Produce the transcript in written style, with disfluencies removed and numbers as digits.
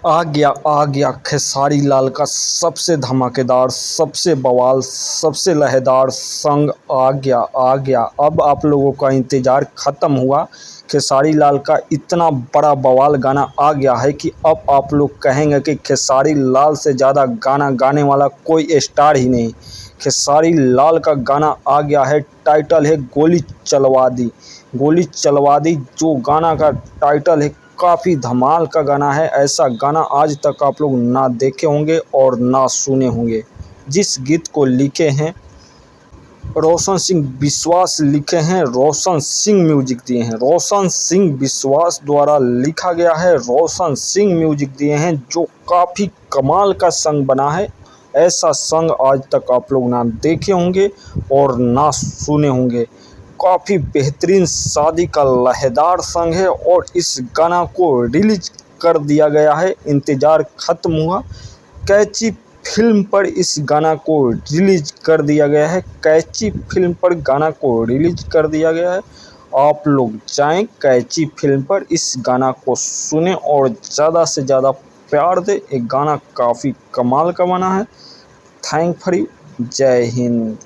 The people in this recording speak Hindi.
आ गया खेसारी लाल का सबसे धमाकेदार, सबसे बवाल, सबसे लहरदार सॉन्ग आ गया। अब आप लोगों का इंतज़ार ख़त्म हुआ। खेसारी लाल का इतना बड़ा बवाल गाना आ गया है कि अब आप लोग कहेंगे कि खेसारी लाल से ज़्यादा गाना गाने वाला कोई स्टार ही नहीं। खेसारी लाल का गाना आ गया है, टाइटल है गोली चलवा दी। गोली चलवा दी जो गाना का टाइटल है, काफ़ी धमाल का गाना है। ऐसा गाना आज तक आप लोग ना देखे होंगे और ना सुने होंगे। जिस गीत को लिखे हैं रोशन सिंह विश्वास लिखे हैं, रोशन सिंह म्यूजिक दिए हैं, रोशन सिंह विश्वास द्वारा लिखा गया है, रोशन सिंह म्यूजिक दिए हैं, जो काफ़ी कमाल का सॉन्ग बना है। ऐसा सॉन्ग आज तक आप लोग ना देखे होंगे और ना सुने होंगे। काफ़ी बेहतरीन शादी का लहरदार सॉन्ग है और इस गाना को रिलीज कर दिया गया है। इंतज़ार ख़त्म हुआ। कैची फिल्म पर इस गाना को रिलीज कर दिया गया है। कैची फिल्म पर गाना को रिलीज कर दिया गया है। आप लोग जाएं कैची फिल्म पर, इस गाना को सुने और ज़्यादा से ज़्यादा प्यार दें। एक गाना काफ़ी कमाल का बना है। Thank for you. जय हिंद।